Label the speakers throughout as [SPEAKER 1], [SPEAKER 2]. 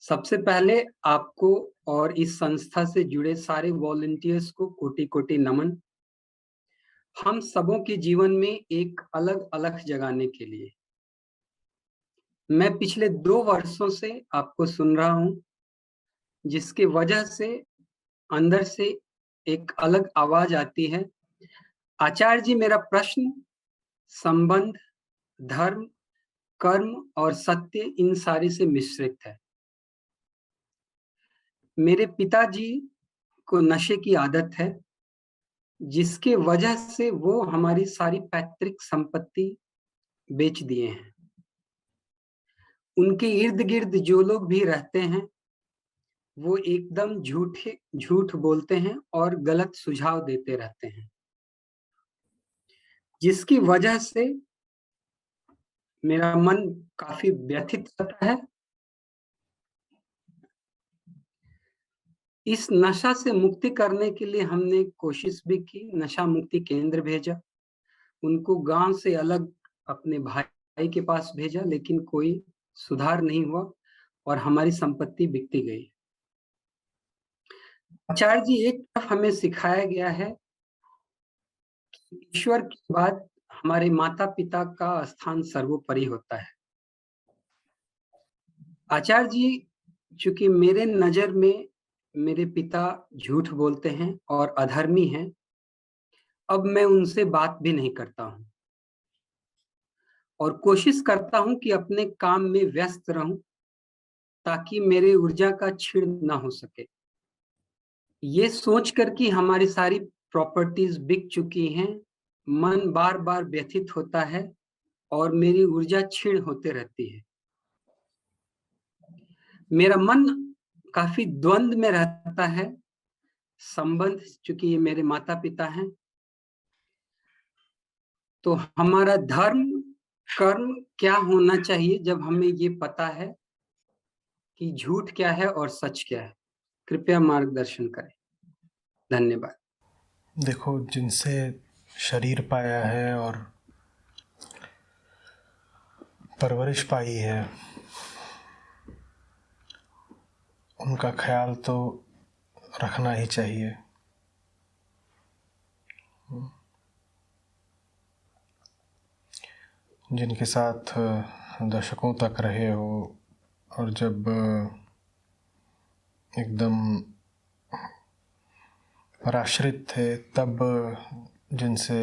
[SPEAKER 1] सबसे पहले आपको और इस संस्था से जुड़े सारे वॉलंटियर्स को कोटि-कोटि नमन। हम सबों के जीवन में एक अलग अलख जगाने के लिए। मैं पिछले 2 वर्षों से आपको सुन रहा हूँ, जिसकी वजह से अंदर से एक अलग आवाज़ आती है। आचार्य जी, मेरा प्रश्न संबंध, धर्म, कर्म और सत्य इन सारी से मिश्रित है। मेरे पिताजी को नशे की आदत है, जिसके वजह से वो हमारी सारी पैतृक संपत्ति बेच दिए हैं। उनके इर्द-गिर्द जो लोग भी रहते हैं, वो एकदम झूठ बोलते हैं और गलत सुझाव देते रहते हैं, जिसकी वजह से मेरा मन काफ़ी व्यथित रहता है। इस नशा से मुक्ति करने के लिए हमने कोशिश भी की, नशा मुक्ति केंद्र भेजा, उनको गाँव से अलग अपने भाई के पास भेजा, लेकिन कोई सुधार नहीं हुआ और हमारी संपत्ति बिकती गई। आचार्य जी, एक तरफ हमें सिखाया गया है कि ईश्वर के बाद हमारे माता-पिता का स्थान सर्वोपरि होता है। आचार्य जी, चूँकि मेरे नज़र में मेरे पिता झूठ बोलते हैं और अधर्मी हैं, अब मैं उनसे बात भी नहीं करता हूँ और कोशिश करता हूँ कि अपने काम में व्यस्त रहूँ, ताकि मेरे ऊर्जा का क्षीण ना हो सके। ये सोचकर कि हमारी सारी प्रॉपर्टीज़ बिक चुकी हैं, मन बार-बार व्यथित होता है और मेरी ऊर्जा क्षीण होते रहती है। मेरा मन काफ़ी द्वंद में रहता है, संबंध चूँकि ये मेरे माता-पिता हैं, तो हमारा धर्म, कर्म क्या होना चाहिए जब हमें ये पता है कि झूठ क्या है और सच क्या है? कृपया मार्गदर्शन करें। धन्यवाद।
[SPEAKER 2] देखो, जिनसे शरीर पाया है और परवरिश पाई है, उनका ख्याल तो रखना ही चाहिए। जिनके साथ दशकों तक रहे हो और जब एकदम पराश्रित थे, तब जिनसे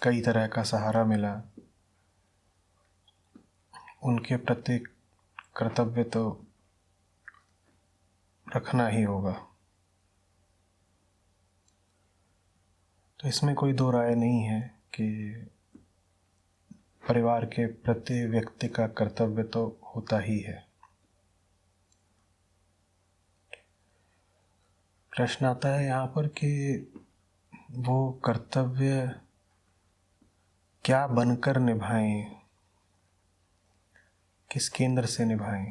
[SPEAKER 2] कई तरह का सहारा मिला, उनके प्रति कर्तव्य तो रखना ही होगा। तो इसमें कोई दो राय नहीं है कि परिवार के प्रति व्यक्ति का कर्तव्य तो होता ही है। प्रश्न आता है यहाँ पर कि वो कर्तव्य क्या बनकर निभाएं, किस केंद्र से निभाएं।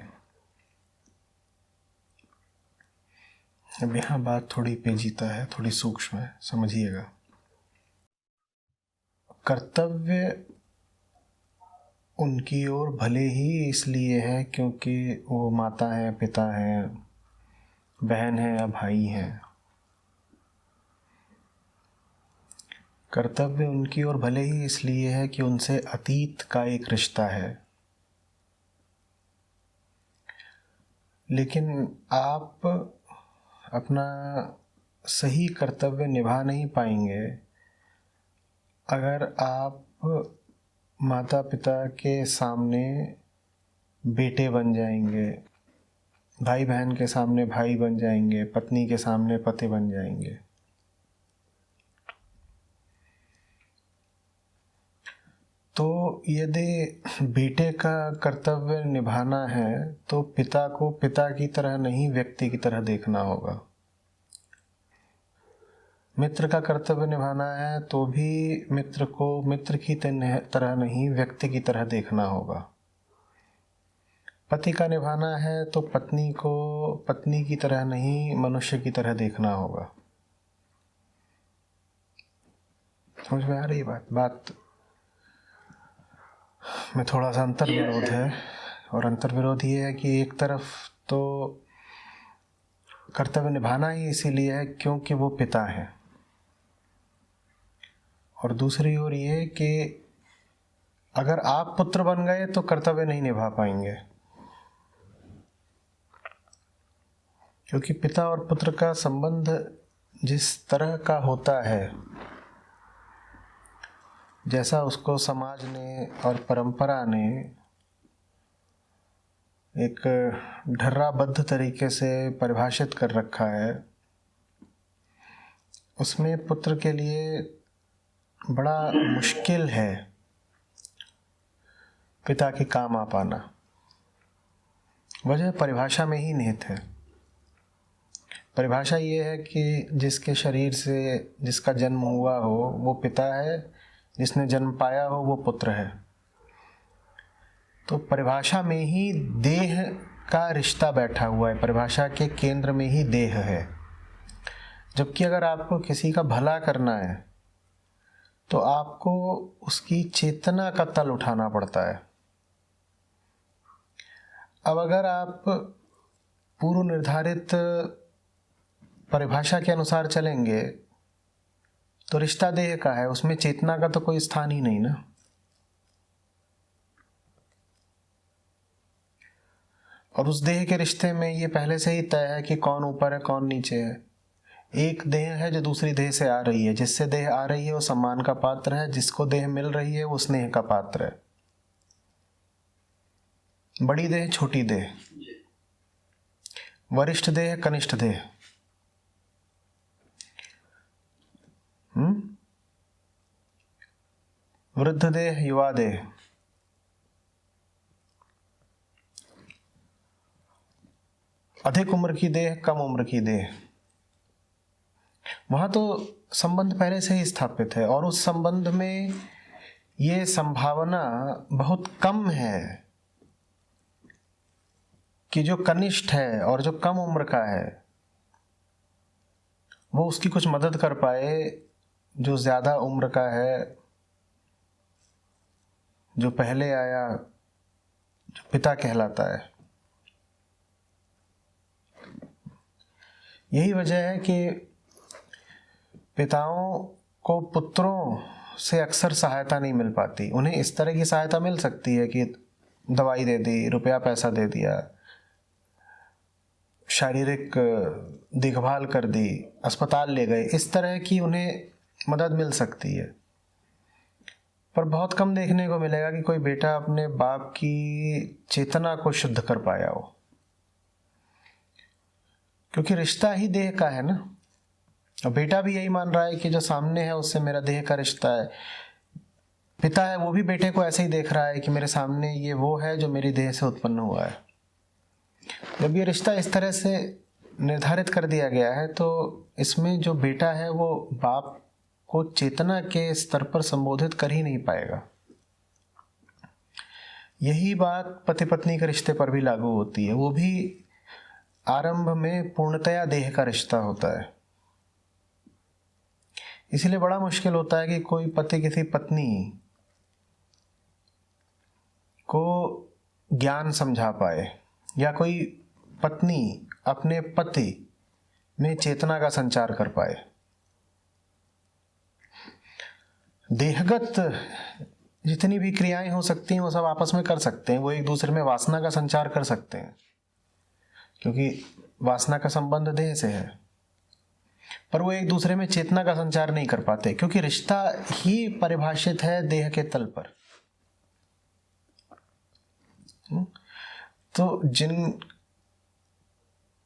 [SPEAKER 2] अब यहाँ बात थोड़ी पेचीदा है, थोड़ी सूक्ष्म है, समझिएगा। कर्तव्य उनकी ओर भले ही इसलिए है क्योंकि वो माता है, पिता है, बहन है या भाई हैं। कर्तव्य उनकी ओर भले ही इसलिए है कि उनसे अतीत का एक रिश्ता है, लेकिन आप अपना सही कर्तव्य निभा नहीं पाएंगे अगर आप माता पिता के सामने बेटे बन जाएंगे, भाई बहन के सामने भाई बन जाएंगे, पत्नी के सामने पति बन जाएंगे। तो यदि बेटे का कर्तव्य निभाना है तो पिता को पिता की तरह नहीं, व्यक्ति की तरह देखना होगा। मित्र का कर्तव्य निभाना है तो भी मित्र को मित्र की तरह नहीं, व्यक्ति की तरह देखना होगा। पति का निभाना है तो पत्नी को पत्नी की तरह नहीं, मनुष्य की तरह देखना होगा। समझ में आ रही बात में थोड़ा सा अंतर विरोध है। और अंतर विरोध ये है कि एक तरफ तो कर्तव्य निभाना ही इसीलिए है क्योंकि वो पिता हैं। और दूसरी ओर ये कि अगर आप पुत्र बन गए तो कर्तव्य नहीं निभा पाएंगे, क्योंकि पिता और पुत्र का संबंध जिस तरह का होता है, जैसा उसको समाज ने और परंपरा ने एक ढर्राबद्ध तरीके से परिभाषित कर रखा है, उसमें पुत्र के लिए बड़ा मुश्किल है पिता के काम आ पाना। वजह परिभाषा में ही निहित है। परिभाषा ये है कि जिसके शरीर से जिसका जन्म हुआ हो वो पिता है, जिसने जन्म पाया हो वो पुत्र है। तो परिभाषा में ही देह का रिश्ता बैठा हुआ है, परिभाषा के केंद्र में ही देह है। जबकि अगर आपको किसी का भला करना है तो आपको उसकी चेतना का तल उठाना पड़ता है। अब अगर आप पूर्व निर्धारित परिभाषा के अनुसार चलेंगे तो रिश्ता देह का है, उसमें चेतना का तो कोई स्थान ही नहीं ना। और उस देह के रिश्ते में ये पहले से ही तय है कि कौन ऊपर है कौन नीचे है। एक देह है जो दूसरी देह से आ रही है, जिससे देह आ रही है वो सम्मान का पात्र है, जिसको देह मिल रही है वो स्नेह का पात्र है। बड़ी देह छोटी देह, वरिष्ठ देह कनिष्ठ देह, वृद्ध देह युवा देह, अधिक उम्र की देह कम उम्र की देह। वहां तो संबंध पहले से ही स्थापित है और उस संबंध में ये संभावना बहुत कम है कि जो कनिष्ठ है और जो कम उम्र का है वो उसकी कुछ मदद कर पाए, जो ज्यादा उम्र का है, जो पहले आया, जो पिता कहलाता है। यही वजह है कि पिताओं को पुत्रों से अक्सर सहायता नहीं मिल पाती। उन्हें इस तरह की सहायता मिल सकती है कि दवाई दे दी, रुपया पैसा दे दिया, शारीरिक देखभाल कर दी, अस्पताल ले गए, इस तरह की उन्हें मदद मिल सकती है। पर बहुत कम देखने को मिलेगा कि कोई बेटा अपने बाप की चेतना को शुद्ध कर पाया हो, क्योंकि रिश्ता ही देह का है ना। और बेटा भी यही मान रहा है कि जो सामने है उससे मेरा देह का रिश्ता है। पिता है वो भी बेटे को ऐसे ही देख रहा है कि मेरे सामने ये वो है जो मेरी देह से उत्पन्न हुआ है। जब ये रिश्ता इस तरह से निर्धारित कर दिया गया है तो इसमें जो बेटा है वो बाप को चेतना के स्तर पर संबोधित कर ही नहीं पाएगा। यही बात पति पत्नी के रिश्ते पर भी लागू होती है। वो भी आरंभ में पूर्णतया देह का रिश्ता होता है। इसलिए बड़ा मुश्किल होता है कि कोई पति किसी पत्नी को ज्ञान समझा पाए या कोई पत्नी अपने पति में चेतना का संचार कर पाए। देहगत जितनी भी क्रियाएं हो सकती हैं वो सब आपस में कर सकते हैं। वो एक दूसरे में वासना का संचार कर सकते हैं क्योंकि वासना का संबंध देह से है, पर वो एक दूसरे में चेतना का संचार नहीं कर पाते क्योंकि रिश्ता ही परिभाषित है देह के तल पर। तो जिन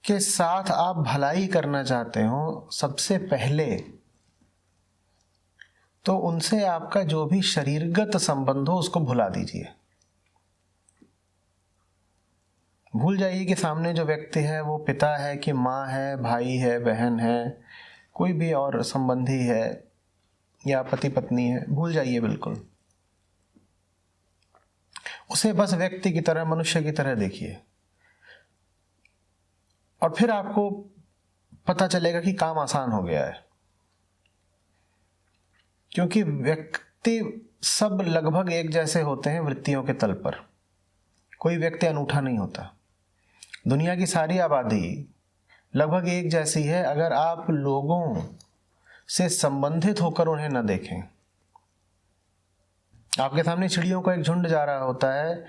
[SPEAKER 2] के साथ आप भलाई करना चाहते हो, सबसे पहले तो उनसे आपका जो भी शरीरगत संबंध हो उसको भुला दीजिए। भूल जाइए कि सामने जो व्यक्ति है वो पिता है कि माँ है, भाई है, बहन है, कोई भी और संबंधी है या पति पत्नी है। भूल जाइए बिल्कुल। उसे बस व्यक्ति की तरह, मनुष्य की तरह देखिए और फिर आपको पता चलेगा कि काम आसान हो गया है। क्योंकि व्यक्ति सब लगभग एक जैसे होते हैं वृत्तियों के तल पर। कोई व्यक्ति अनूठा नहीं होता। दुनिया की सारी आबादी लगभग एक जैसी है अगर आप लोगों से संबंधित होकर उन्हें न देखें। आपके सामने चिड़ियों का एक झुंड जा रहा होता है,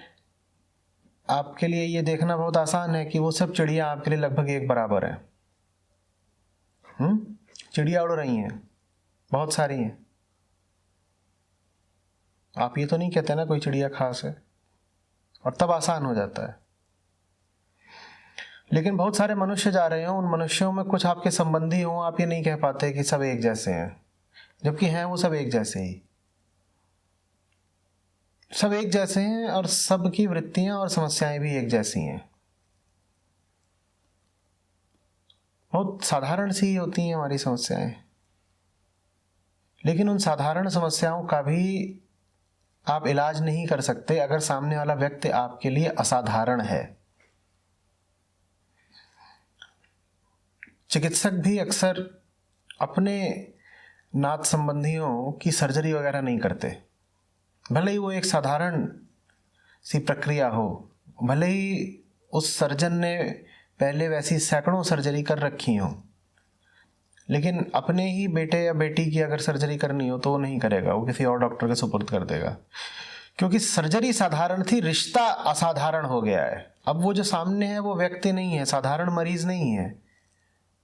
[SPEAKER 2] आपके लिए ये देखना बहुत आसान है कि वो सब चिड़िया आपके लिए लगभग एक बराबर है। चिड़िया उड़ रही हैं, बहुत सारी हैं। आप ये तो नहीं कहते ना कोई चिड़िया खास है, और तब आसान हो जाता है। लेकिन बहुत सारे मनुष्य जा रहे हों, उन मनुष्यों में कुछ आपके संबंधी हों, आप ये नहीं कह पाते कि सब एक जैसे हैं, जबकि हैं वो सब एक जैसे ही। सब एक जैसे हैं और सबकी वृत्तियां और समस्याएं भी एक जैसी हैं। बहुत साधारण सी होती हैं हमारी समस्याएं, लेकिन उन साधारण समस्याओं का भी आप इलाज नहीं कर सकते अगर सामने वाला व्यक्ति आपके लिए असाधारण है। चिकित्सक भी अक्सर अपने नात संबंधियों की सर्जरी वगैरह नहीं करते, भले ही वो एक साधारण सी प्रक्रिया हो, भले ही उस सर्जन ने पहले वैसी सैकड़ों सर्जरी कर रखी हो, लेकिन अपने ही बेटे या बेटी की अगर सर्जरी करनी हो तो वो नहीं करेगा, वो किसी और डॉक्टर के सुपुर्द कर देगा, क्योंकि सर्जरी साधारण थी, रिश्ता असाधारण हो गया है। अब वो जो सामने है वो व्यक्ति नहीं है, साधारण मरीज नहीं है,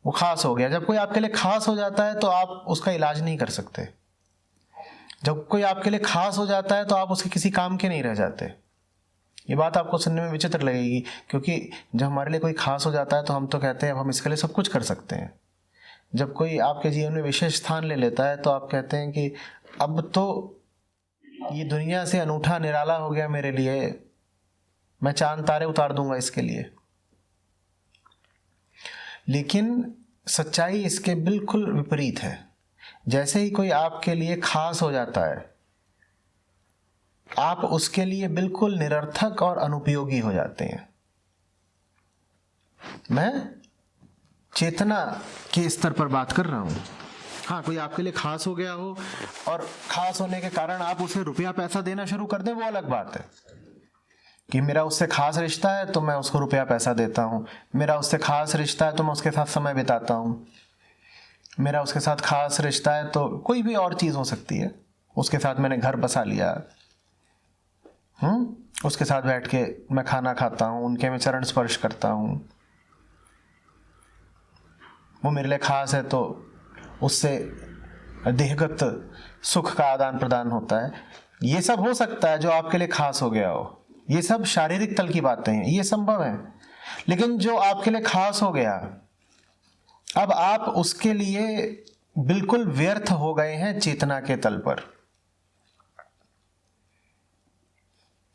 [SPEAKER 2] वो खास हो गया। जब कोई आपके लिए खास हो जाता है तो आप उसका इलाज नहीं कर सकते। जब कोई आपके लिए खास हो जाता है तो आप उसके किसी काम के नहीं रह जाते। ये बात आपको सुनने में विचित्र लगेगी, क्योंकि जब हमारे लिए कोई खास हो जाता है तो हम तो कहते हैं अब हम इसके लिए सब कुछ कर सकते हैं। जब कोई आपके जीवन में विशेष स्थान ले लेता है तो आप कहते हैं कि अब तो ये दुनिया से अनूठा निराला हो गया मेरे लिए, मैं चांद तारे उतार दूंगा इसके लिए। लेकिन सच्चाई इसके बिल्कुल विपरीत है। जैसे ही कोई आपके लिए खास हो जाता है, आप उसके लिए बिल्कुल निरर्थक और अनुपयोगी हो जाते हैं। मैं चेतना के स्तर पर बात कर रहा हूं। हाँ, कोई आपके लिए खास हो गया हो और खास होने के कारण आप उसे रुपया पैसा देना शुरू कर दें, वो अलग बात है कि मेरा उससे खास रिश्ता है तो मैं उसको रुपया पैसा देता हूँ, मेरा उससे खास रिश्ता है तो मैं उसके साथ समय बिताता हूँ, मेरा उसके साथ खास रिश्ता है तो कोई भी और चीज़ हो सकती है, उसके साथ मैंने घर बसा लिया, उसके साथ बैठ के मैं खाना खाता हूँ, उनके मैं चरण स्पर्श करता हूँ, वो मेरे लिए खास है तो उससे देहगत सुख का आदान प्रदान होता है। ये सब हो सकता है जो आपके लिए खास हो गया हो, ये सब शारीरिक तल की बातें हैं, ये संभव है। लेकिन जो आपके लिए खास हो गया, अब आप उसके लिए बिल्कुल व्यर्थ हो गए हैं चेतना के तल पर।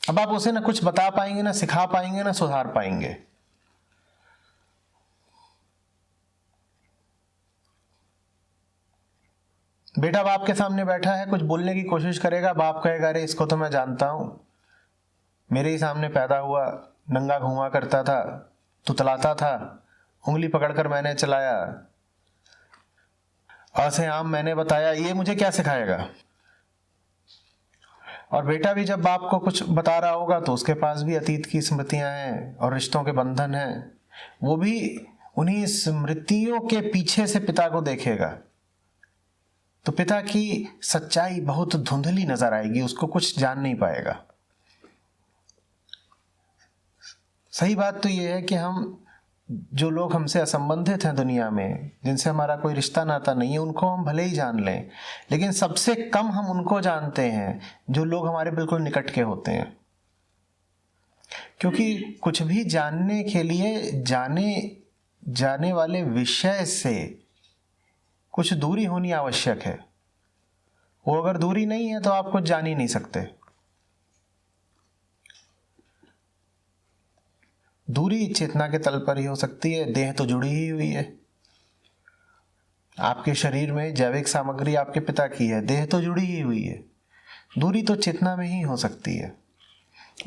[SPEAKER 2] अब आप उसे ना कुछ बता पाएंगे, ना सिखा पाएंगे, ना सुधार पाएंगे। बेटा अब आपके सामने बैठा है, कुछ बोलने की कोशिश करेगा, बाप कहेगा अरे इसको तो मैं जानता हूं, मेरे ही सामने पैदा हुआ, नंगा घूमा करता था, तुतलाता था, उंगली पकड़कर मैंने चलाया, ऐसे आम मैंने बताया, ये मुझे क्या सिखाएगा। और बेटा भी जब बाप को कुछ बता रहा होगा तो उसके पास भी अतीत की स्मृतियां हैं और रिश्तों के बंधन हैं, वो भी उन्हीं स्मृतियों के पीछे से पिता को देखेगा, तो पिता की सच्चाई बहुत धुंधली नजर आएगी, उसको कुछ जान नहीं पाएगा। सही बात तो ये है कि हम जो लोग हमसे असंबंधित हैं दुनिया में, जिनसे हमारा कोई रिश्ता नाता नहीं है, उनको हम भले ही जान लें, लेकिन सबसे कम हम उनको जानते हैं जो लोग हमारे बिल्कुल निकट के होते हैं। क्योंकि कुछ भी जानने के लिए जाने वाले विषय से कुछ दूरी होनी आवश्यक है। वो अगर दूरी नहीं है तो आप कुछ जान ही नहीं सकते। दूरी चेतना के तल पर ही हो सकती है। देह तो जुड़ी ही हुई है, आपके शरीर में जैविक सामग्री आपके पिता की है, देह तो जुड़ी ही हुई है। दूरी तो चेतना में ही हो सकती है।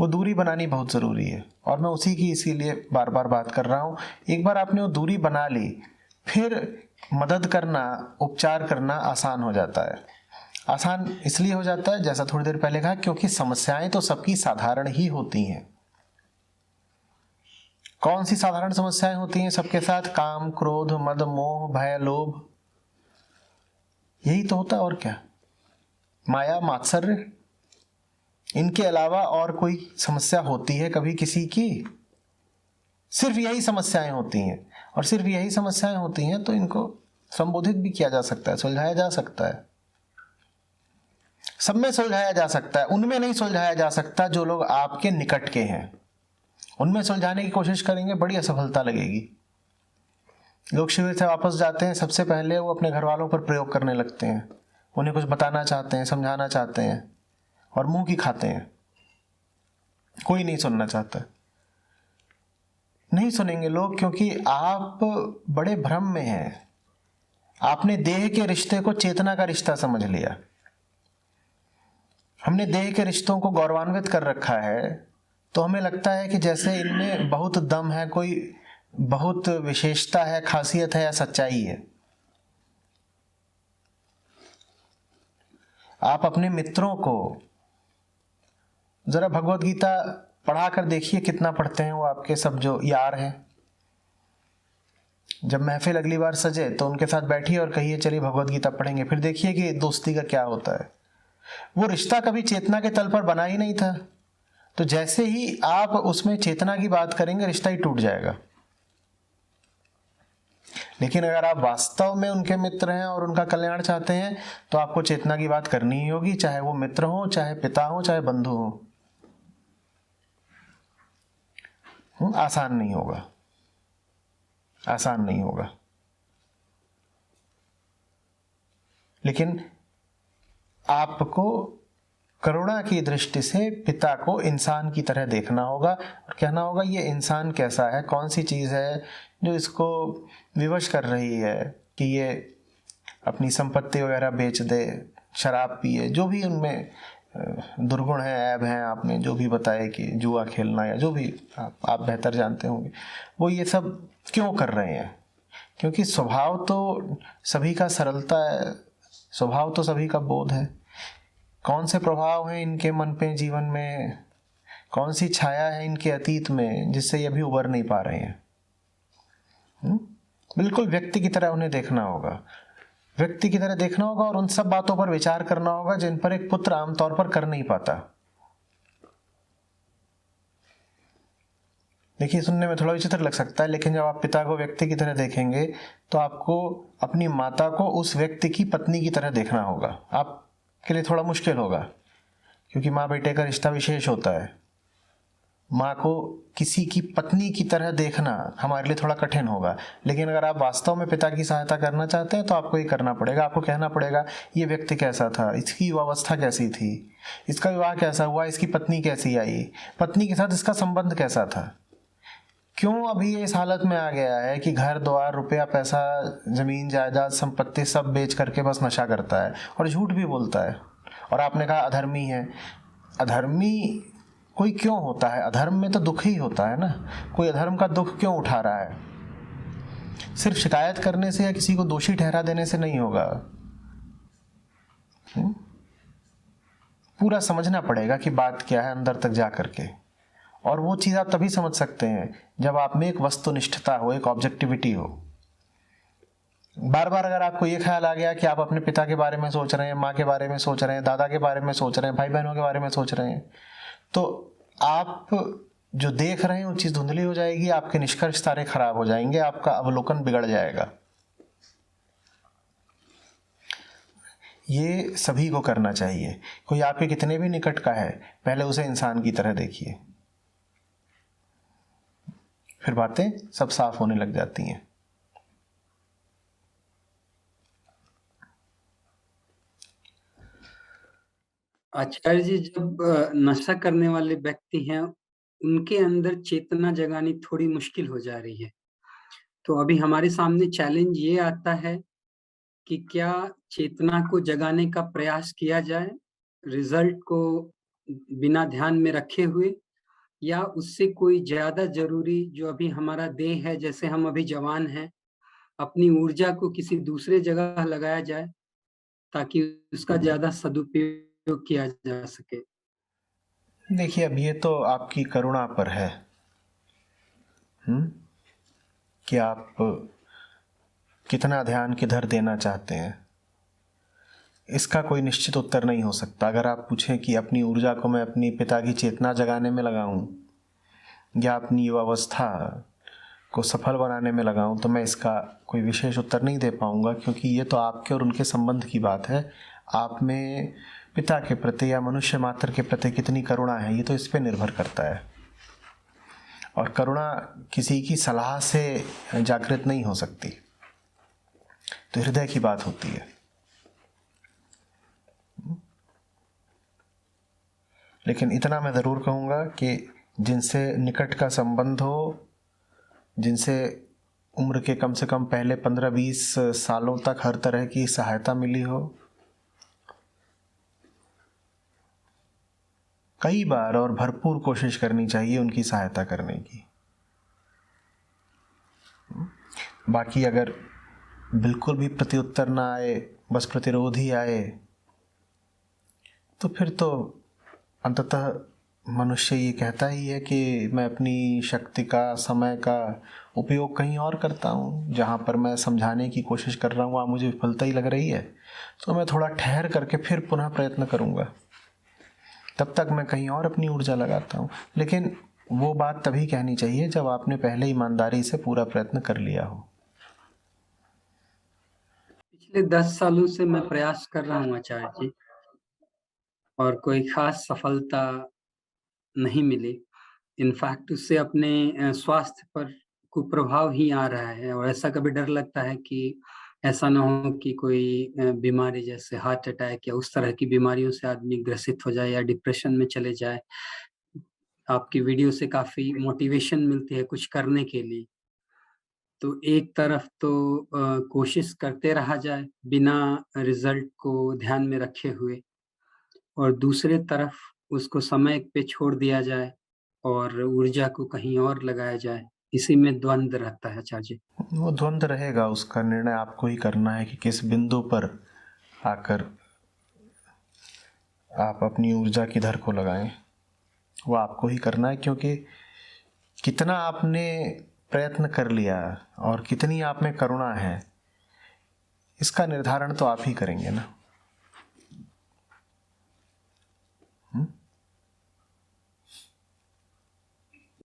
[SPEAKER 2] वो दूरी बनानी बहुत ज़रूरी है, और मैं उसी की इसीलिए बार बार बात कर रहा हूँ। एक बार आपने वो दूरी बना ली, फिर मदद करना, उपचार करना आसान हो जाता है। आसान इसलिए हो जाता है, जैसा थोड़ी देर पहले कहा, क्योंकि समस्याएं तो सबकी साधारण ही होती हैं। कौन सी साधारण समस्याएं होती हैं सबके साथ? काम, क्रोध, मद, मोह, भय, लोभ, यही तो होता है और क्या? माया, मात्सर्य, इनके अलावा और कोई समस्या होती है कभी किसी की? सिर्फ यही समस्याएं होती हैं, और सिर्फ यही समस्याएं होती हैं तो इनको संबोधित भी किया जा सकता है, सुलझाया जा सकता है। सब में सुलझाया जा सकता है, उनमें नहीं सुलझाया जा सकता जो लोग आपके निकट के हैं। उनमें सुलझाने की कोशिश करेंगे, बड़ी असफलता लगेगी। लोग शिविर से वापस जाते हैं, सबसे पहले वो अपने घर वालों पर प्रयोग करने लगते हैं, उन्हें कुछ बताना चाहते हैं, समझाना चाहते हैं, और मुंह की खाते हैं। कोई नहीं सुनना चाहता, नहीं सुनेंगे लोग, क्योंकि आप बड़े भ्रम में हैं। आपने देह के रिश्ते को चेतना का रिश्ता समझ लिया। हमने देह के रिश्तों को गौरवान्वित कर रखा है, तो हमें लगता है कि जैसे इनमें बहुत दम है, कोई बहुत विशेषता है, खासियत है या सच्चाई है। आप अपने मित्रों को जरा भगवत गीता पढ़ा कर देखिए, कितना पढ़ते हैं वो आपके सब जो यार हैं। जब महफिल अगली बार सजे तो उनके साथ बैठिए और कहिए चलिए भगवत गीता पढ़ेंगे, फिर देखिए कि दोस्ती का क्या होता है। वो रिश्ता कभी चेतना के तल पर बना ही नहीं था, तो जैसे ही आप उसमें चेतना की बात करेंगे रिश्ता ही टूट जाएगा। लेकिन अगर आप वास्तव में उनके मित्र हैं और उनका कल्याण चाहते हैं तो आपको चेतना की बात करनी ही होगी, चाहे वो मित्र हो, चाहे पिता हो, चाहे बंधु हो। आसान नहीं होगा, आसान नहीं होगा। लेकिन आपको करुणा की दृष्टि से पिता को इंसान की तरह देखना होगा और कहना होगा ये इंसान कैसा है, कौन सी चीज़ है जो इसको विवश कर रही है कि ये अपनी संपत्ति वगैरह बेच दे, शराब पिए, जो भी उनमें दुर्गुण है, ऐब हैं, आपने जो भी बताए कि जुआ खेलना या जो भी आप बेहतर जानते होंगे, वो ये सब क्यों कर रहे हैं? क्योंकि स्वभाव तो सभी का सरलता है, स्वभाव तो सभी का बोध है। कौन से प्रभाव हैं इनके मन पे, जीवन में कौन सी छाया है इनके अतीत में जिससे ये अभी उबर नहीं पा रहे हैं। बिल्कुल व्यक्ति की तरह उन्हें देखना होगा, व्यक्ति की तरह देखना होगा और उन सब बातों पर विचार करना होगा जिन पर एक पुत्र आमतौर पर कर नहीं पाता। देखिए, सुनने में थोड़ा विचित्र लग सकता है, लेकिन जब आप पिता को व्यक्ति की तरह देखेंगे तो आपको अपनी माता को उस व्यक्ति की पत्नी की तरह देखना होगा। आपके लिए थोड़ा मुश्किल होगा, क्योंकि माँ बेटे का रिश्ता विशेष होता है। माँ को किसी की पत्नी की तरह देखना हमारे लिए थोड़ा कठिन होगा, लेकिन अगर आप वास्तव में पिता की सहायता करना चाहते हैं तो आपको ये करना पड़ेगा। आपको कहना पड़ेगा ये व्यक्ति कैसा था, इसकी युवावस्था कैसी थी, इसका विवाह कैसा हुआ, इसकी पत्नी कैसी आई, पत्नी के साथ इसका संबंध कैसा था, क्यों अभी ये इस हालत में आ गया है कि घर द्वार, रुपया पैसा, जमीन जायदाद, संपत्ति सब बेच करके बस नशा करता है और झूठ भी बोलता है। और आपने कहा अधर्मी है। अधर्मी कोई क्यों होता है? अधर्म में तो दुख ही होता है ना। कोई अधर्म का दुख क्यों उठा रहा है? सिर्फ शिकायत करने से या किसी को दोषी ठहरा देने से नहीं होगा। पूरा समझना पड़ेगा कि बात क्या है अंदर तक जा करके, और वो चीज़ आप तभी समझ सकते हैं जब आप में एक वस्तुनिष्ठता हो, एक ऑब्जेक्टिविटी हो। बार बार अगर आपको ये ख्याल आ गया कि आप अपने पिता के बारे में सोच रहे हैं, माँ के बारे में सोच रहे हैं, दादा के बारे में सोच रहे हैं, भाई बहनों के बारे में सोच रहे हैं, तो आप जो देख रहे हैं वो चीज़ धुंधली हो जाएगी, आपके निष्कर्ष सारे खराब हो जाएंगे, आपका अवलोकन बिगड़ जाएगा। ये सभी को करना चाहिए। कोई आपके कितने भी निकट का है, पहले उसे इंसान की तरह देखिए, फिर बातें सब साफ होने लग जाती हैं।
[SPEAKER 1] आचार्य जी, जब नशा करने वाले व्यक्ति हैं उनके अंदर चेतना जगानी थोड़ी मुश्किल हो जा रही है, तो अभी हमारे सामने चैलेंज ये आता है कि क्या चेतना को जगाने का प्रयास किया जाए, रिजल्ट को बिना ध्यान में रखे हुए, या उससे कोई ज्यादा जरूरी जो अभी हमारा देह है, जैसे हम अभी जवान हैं, अपनी ऊर्जा को किसी दूसरे जगह लगाया जाए ताकि उसका ज्यादा सदुपयोग किया जा सके।
[SPEAKER 2] देखिए, अब ये तो आपकी करुणा पर है। कि आप कितना ध्यान किधर देना चाहते हैं, इसका कोई निश्चित उत्तर नहीं हो सकता। अगर आप पूछें कि अपनी ऊर्जा को मैं अपनी पिता की चेतना जगाने में लगाऊं या अपनी युवावस्था को सफल बनाने में लगाऊं, तो मैं इसका कोई विशेष उत्तर नहीं दे पाऊंगा, क्योंकि ये तो आपके और उनके संबंध की बात है। आप में पिता के प्रति या मनुष्य मात्र के प्रति कितनी करुणा है, ये तो इस पर निर्भर करता है। और करुणा किसी की सलाह से जागृत नहीं हो सकती, तो हृदय की बात होती है। लेकिन इतना मैं ज़रूर कहूँगा कि जिनसे निकट का संबंध हो, जिनसे उम्र के कम से कम पहले 15-20 सालों तक हर तरह की सहायता मिली हो, कई बार और भरपूर कोशिश करनी चाहिए उनकी सहायता करने की। बाकी अगर बिल्कुल भी प्रत्युत्तर ना आए, बस प्रतिरोध ही आए, तो फिर तो अंततः मनुष्य ये कहता ही है कि मैं अपनी शक्ति का, समय का उपयोग कहीं और करता हूँ। जहाँ पर मैं समझाने की कोशिश कर रहा हूँ वहाँ मुझे विफलता ही लग रही है, तो मैं थोड़ा ठहर करके फिर पुनः प्रयत्न करूँगा। तब तक मैं कहीं और अपनी ऊर्जा लगाता हूँ। लेकिन वो बात तभी कहनी चाहिए जब आपने पहले ईमानदारी से पूरा प्रयत्न कर लिया हो।
[SPEAKER 1] पिछले 10 सालों से मैं प्रयास कर रहा हूँ आचार्य जी, और कोई खास सफलता नहीं मिली। इनफैक्ट उससे अपने स्वास्थ्य पर कुप्रभाव ही आ रहा है, और ऐसा कभी डर लगता है कि ऐसा ना हो कि कोई बीमारी जैसे हार्ट अटैक या उस तरह की बीमारियों से आदमी ग्रसित हो जाए या डिप्रेशन में चले जाए। आपकी वीडियो से काफ़ी मोटिवेशन मिलती है कुछ करने के लिए। तो एक तरफ तो कोशिश करते रहा जाए बिना रिज़ल्ट को ध्यान में रखे हुए, और दूसरे तरफ उसको समय पे छोड़ दिया जाए और ऊर्जा को कहीं और लगाया जाए। इसी में द्वंद्व रहता है आचार्य जी।
[SPEAKER 2] वो द्वंद्व रहेगा, उसका निर्णय आपको ही करना है कि किस बिंदु पर आकर आप अपनी ऊर्जा किधर को लगाएं। वो आपको ही करना है, क्योंकि कितना आपने प्रयत्न कर लिया और कितनी आप में करुणा है, इसका निर्धारण तो आप ही करेंगे ना।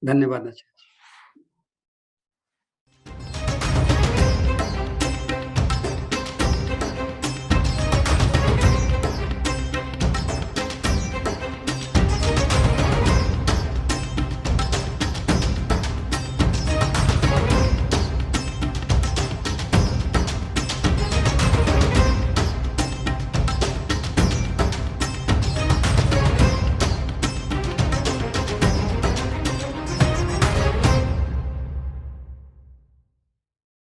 [SPEAKER 1] धन्यवाद आचार्य।